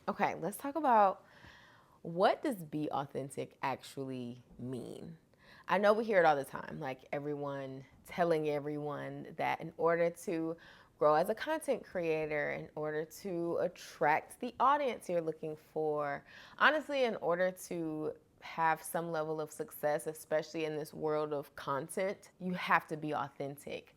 Okay, let's talk about what does be authentic actually mean? I know we hear it all the time, like everyone telling everyone that in order to grow as a content creator, in order to attract the audience you're looking for, honestly, in order to have some level of success, especially in this world of content, you have to be authentic.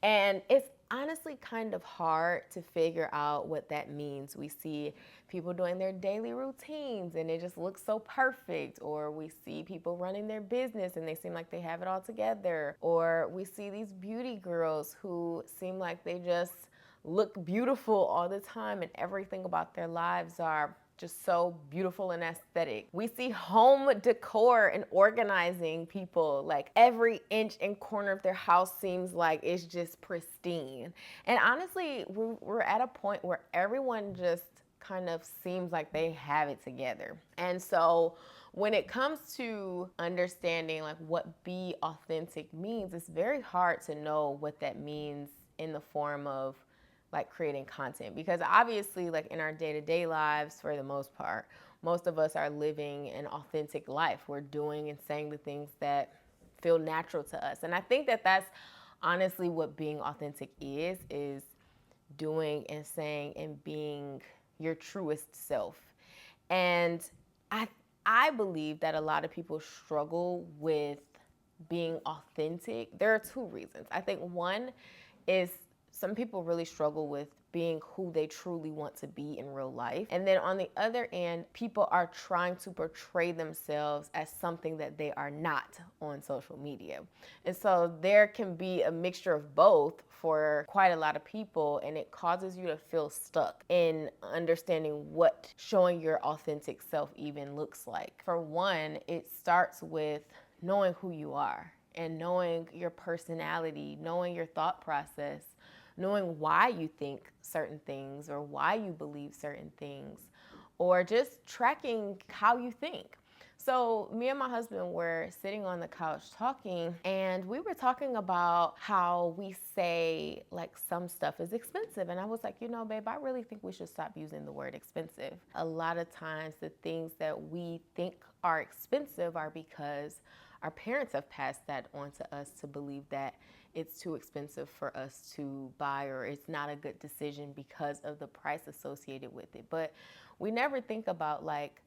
And it's honestly kind of hard to figure out what that means. We see people doing their daily routines and it just looks so perfect, or we see people running their business and they seem like they have it all together, or we see these beauty girls who seem like they just look beautiful all the time and everything about their lives are just so beautiful and aesthetic. We see home decor and organizing people, like every inch and corner of their house seems like it's just pristine. And honestly, we're at a point where everyone just kind of seems like they have it together. And so when it comes to understanding like what be authentic means, it's very hard to know what that means in the form of like creating content, because obviously like in our day-to-day lives, for the most part, most of us are living an authentic life. We're doing and saying the things that feel natural to us, and I think that that's honestly what being authentic is doing and saying and being your truest self. And i I believe that a lot of people struggle with being authentic. There are two reasons. I think one is some people really struggle with being who they truly want to be in real life. And then on the other end, people are trying to portray themselves as something that they are not on social media. And so there can be a mixture of both for quite a lot of people, and it causes you to feel stuck in understanding what showing your authentic self even looks like. For one, it starts with knowing who you are and knowing your personality, knowing your thought process, knowing why you think certain things or why you believe certain things, or just tracking how you think. So, me and my husband were sitting on the couch talking, and we were talking about how we say like some stuff is expensive. And I was like, you know, babe, I really think we should stop using the word expensive. A lot of times, the things that we think are expensive are because our parents have passed that on to us to believe that it's too expensive for us to buy, or it's not a good decision because of the price associated with it. But we never think about like,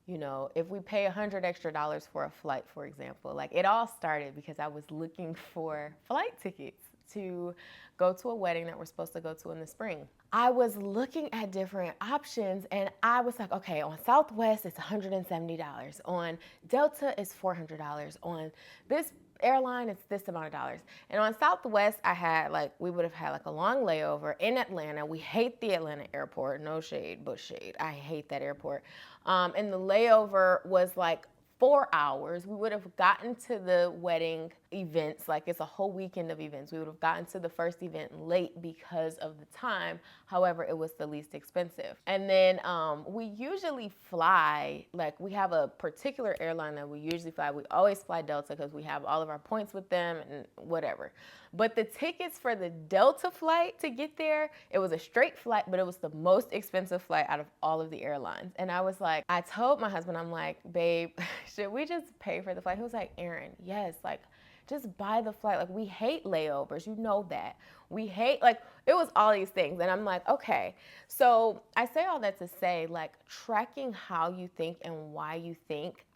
you know, if we pay $100 extra for a flight, for example. Like, it all started because I was looking for flight tickets to go to a wedding that we're supposed to go to in the spring. I was looking at different options and I was like, okay, on Southwest it's $170. On Delta it's $400. On this airline it's this amount of dollars. And on Southwest I had like, we would have had like a long layover in Atlanta. We hate the Atlanta airport. No shade, but shade. I hate that airport. And the layover was like 4 hours. We would have gotten to the wedding events, like it's a whole weekend of events. We would have gotten to the first event late because of the time. However, it was the least expensive. And then we usually fly, like we have a particular airline that we usually fly. We always fly Delta because we have all of our points with them and whatever. But the tickets for the Delta flight to get there, it was a straight flight, but it was the most expensive flight out of all of the airlines. And I was like, I told my husband, I'm like, babe, should we just pay for the flight? He was like, Erin, yes, like just buy the flight. Like, we hate layovers. You know that. We hate, like, it was all these things. And I'm like, okay. So I say all that to say, like, tracking how you think and why you think,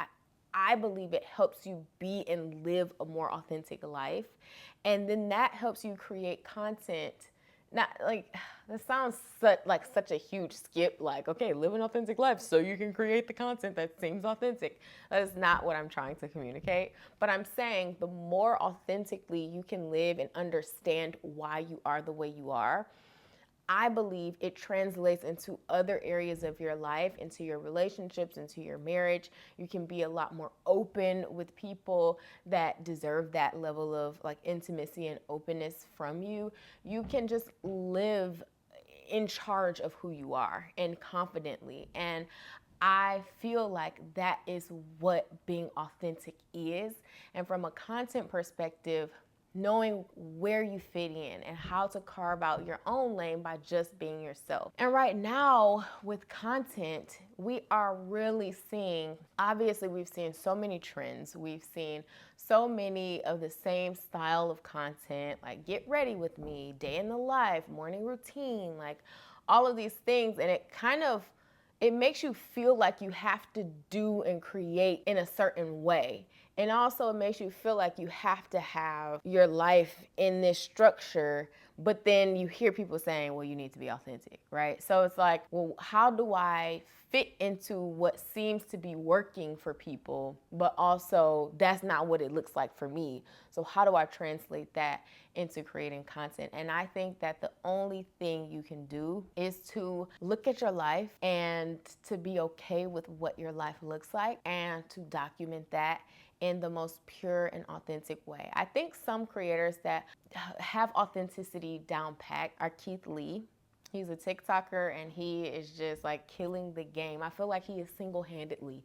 I believe it helps you be and live a more authentic life. And then that helps you create content. Not like, this sounds such a huge skip, like, okay, live an authentic life so you can create the content that seems authentic. That is not what I'm trying to communicate. But I'm saying the more authentically you can live and understand why you are the way you are, I believe it translates into other areas of your life, into your relationships, into your marriage. You can be a lot more open with people that deserve that level of like intimacy and openness from you. You can just live in charge of who you are and confidently. And I feel like that is what being authentic is. And from a content perspective, knowing where you fit in and how to carve out your own lane by just being yourself. And right now with content, we are really seeing, obviously we've seen so many trends. We've seen so many of the same style of content, like get ready with me, day in the life, morning routine, like all of these things. And it makes you feel like you have to do and create in a certain way. And also it makes you feel like you have to have your life in this structure, but then you hear people saying, well, you need to be authentic, right? So it's like, well, how do I fit into what seems to be working for people, but also that's not what it looks like for me? So how do I translate that into creating content? And I think that the only thing you can do is to look at your life and to be okay with what your life looks like and to document that in the most pure and authentic way. I think some creators that have authenticity down pat are Keith Lee. He's a TikToker and he is just like killing the game. I feel like he is single-handedly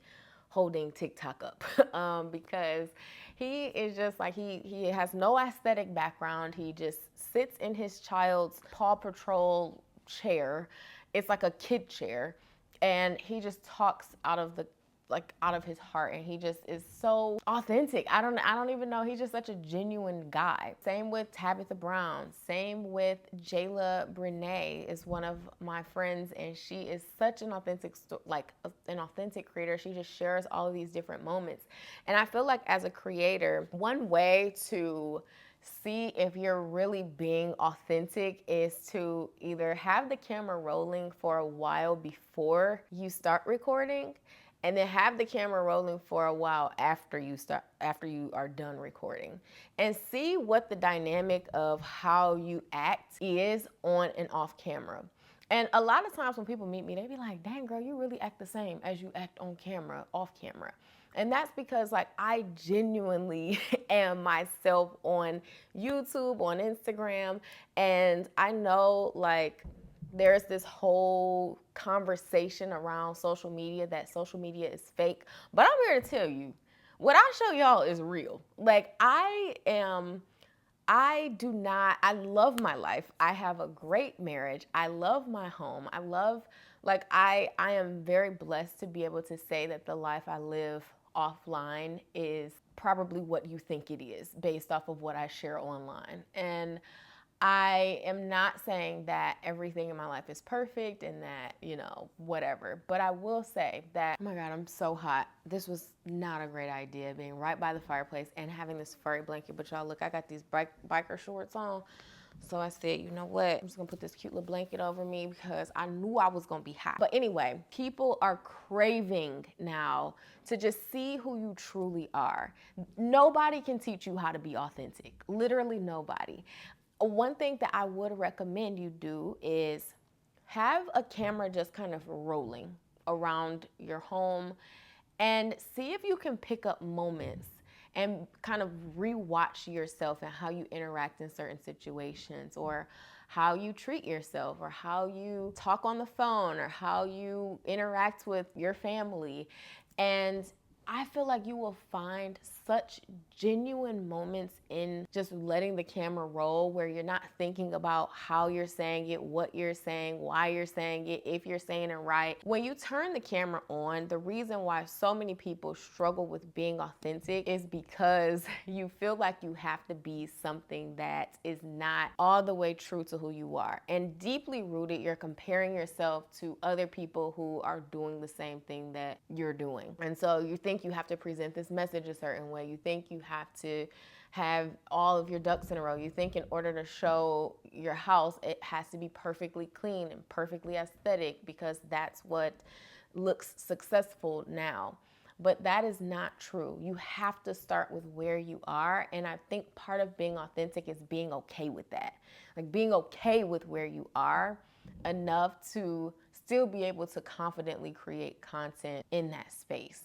holding TikTok up because he is just like, he has no aesthetic background. He just sits in his child's Paw Patrol chair. It's like a kid chair. And he just talks out of his heart, and he just is so authentic. I don't even know. He's just such a genuine guy. Same with Tabitha Brown. Same with Jayla Brene is one of my friends, and she is such an authentic an authentic creator. She just shares all of these different moments. And I feel like as a creator, one way to see if you're really being authentic is to either have the camera rolling for a while before you start recording, and then have the camera rolling for a while after you are done recording, and see what the dynamic of how you act is on and off camera. And a lot of times when people meet me, they be like, dang girl, you really act the same as you act on camera, off camera. And that's because like I genuinely am myself on YouTube, on Instagram, and I know like there's this whole conversation around social media that social media is fake. But I'm here to tell you, what I show y'all is real. Like I love my life. I have a great marriage. I love my home. I am very blessed to be able to say that the life I live offline is probably what you think it is based off of what I share online. And I am not saying that everything in my life is perfect and that, whatever. But I will say that, oh my God, I'm so hot. This was not a great idea, being right by the fireplace and having this furry blanket. But y'all, look, I got these biker shorts on. So I said, you know what? I'm just gonna put this cute little blanket over me because I knew I was gonna be hot. But anyway, people are craving now to just see who you truly are. Nobody can teach you how to be authentic. Literally nobody. One thing that I would recommend you do is have a camera just kind of rolling around your home and see if you can pick up moments and kind of rewatch yourself and how you interact in certain situations, or how you treat yourself, or how you talk on the phone, or how you interact with your family. And I feel like you will find such genuine moments in just letting the camera roll, where you're not thinking about how you're saying it, what you're saying, why you're saying it, if you're saying it right. When you turn the camera on, the reason why so many people struggle with being authentic is because you feel like you have to be something that is not all the way true to who you are. And deeply rooted, you're comparing yourself to other people who are doing the same thing that you're doing. And so you think you have to present this message a certain way. You think you have to have all of your ducks in a row. You think in order to show your house, it has to be perfectly clean and perfectly aesthetic because that's what looks successful now. But that is not true. You have to start with where you are. And I think part of being authentic is being okay with that. Like being okay with where you are enough to still be able to confidently create content in that space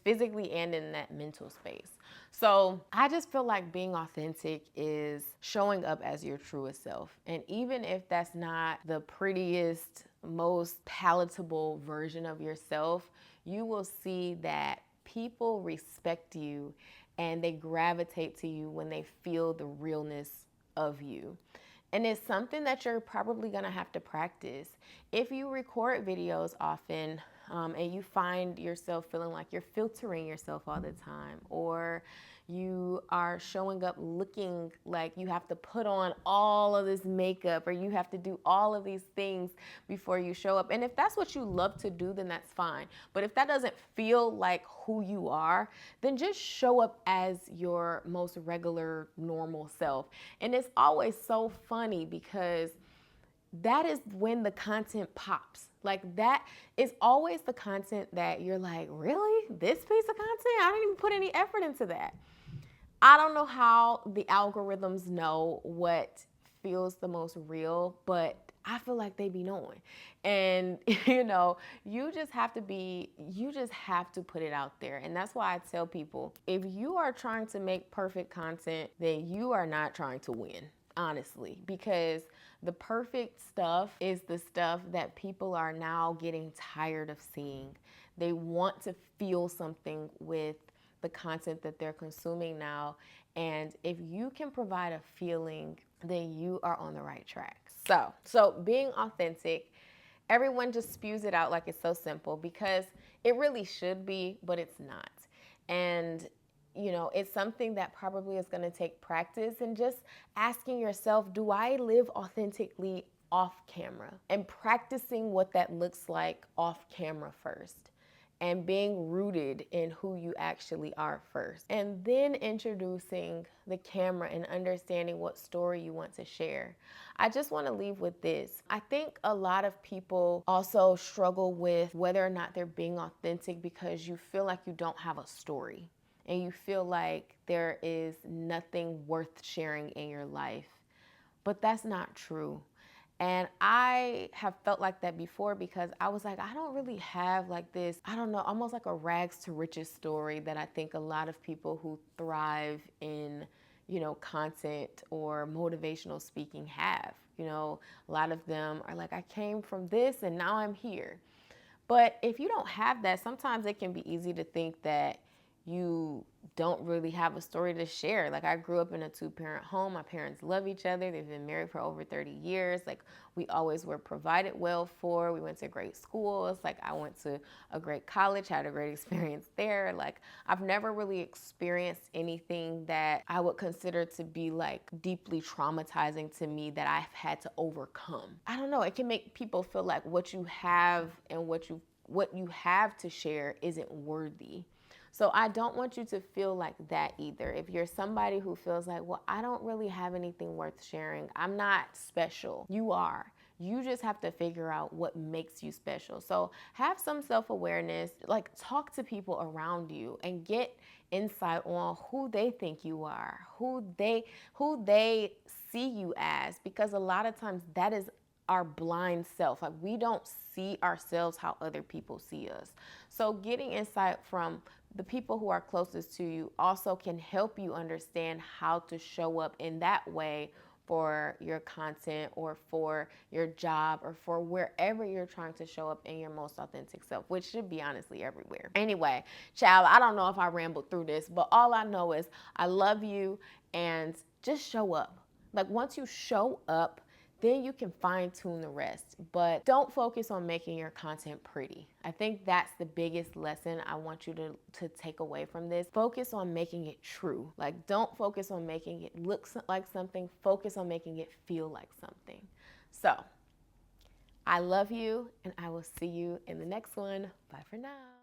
physically and in that mental space. So I just feel like being authentic is showing up as your truest self. And even if that's not the prettiest, most palatable version of yourself, you will see that people respect you and they gravitate to you when they feel the realness of you. And it's something that you're probably gonna have to practice. If you record videos often, and you find yourself feeling like you're filtering yourself all the time, or you are showing up looking like you have to put on all of this makeup, or you have to do all of these things before you show up. And if that's what you love to do, then that's fine. But if that doesn't feel like who you are, then just show up as your most regular, normal self. And it's always so funny because that is when the content pops. Like, that is always the content that you're like, really? This piece of content? I didn't even put any effort into that. I don't know how the algorithms know what feels the most real, but I feel like they be knowing. And you just have to put it out there. And that's why I tell people, if you are trying to make perfect content, then you are not trying to win, honestly, because the perfect stuff is the stuff that people are now getting tired of seeing. They want to feel something with the content that they're consuming now. And if you can provide a feeling, then you are on the right track. So being authentic, everyone just spews it out like it's so simple, because it really should be, but it's not. And it's something that probably is going to take practice, and just asking yourself, do I live authentically off camera? And practicing what that looks like off camera first, and being rooted in who you actually are first. And then introducing the camera and understanding what story you want to share. I just want to leave with this. I think a lot of people also struggle with whether or not they're being authentic because you feel like you don't have a story, and you feel like there is nothing worth sharing in your life. But that's not true. And I have felt like that before, because I was like, I don't really have like this, I don't know, almost like a rags to riches story that I think a lot of people who thrive in, content or motivational speaking have. A lot of them are like, I came from this and now I'm here. But if you don't have that, sometimes it can be easy to think that you don't really have a story to share. Like, I grew up in a 2-parent home. My parents love each other. They've been married for over 30 years. Like, we always were provided well for. We went to great schools. Like, I went to a great college, had a great experience there. Like, I've never really experienced anything that I would consider to be like deeply traumatizing to me that I've had to overcome. I don't know. It can make people feel like what you have and what you have to share isn't worthy. So I don't want you to feel like that either. If you're somebody who feels like, well, I don't really have anything worth sharing, I'm not special. You are. You just have to figure out what makes you special. So have some self-awareness, like talk to people around you and get insight on who they think you are, who they see you as, because a lot of times that is our blind self. Like, we don't see ourselves how other people see us. So getting insight from the people who are closest to you also can help you understand how to show up in that way for your content, or for your job, or for wherever you're trying to show up in your most authentic self, which should be honestly everywhere. Anyway, child, I don't know if I rambled through this, but all I know is I love you, and just show up. Like, once you show up, then you can fine tune the rest. But don't focus on making your content pretty. I think that's the biggest lesson I want you to take away from this. Focus on making it true. Like, don't focus on making it look like something. Focus on making it feel like something. So, I love you, and I will see you in the next one. Bye for now.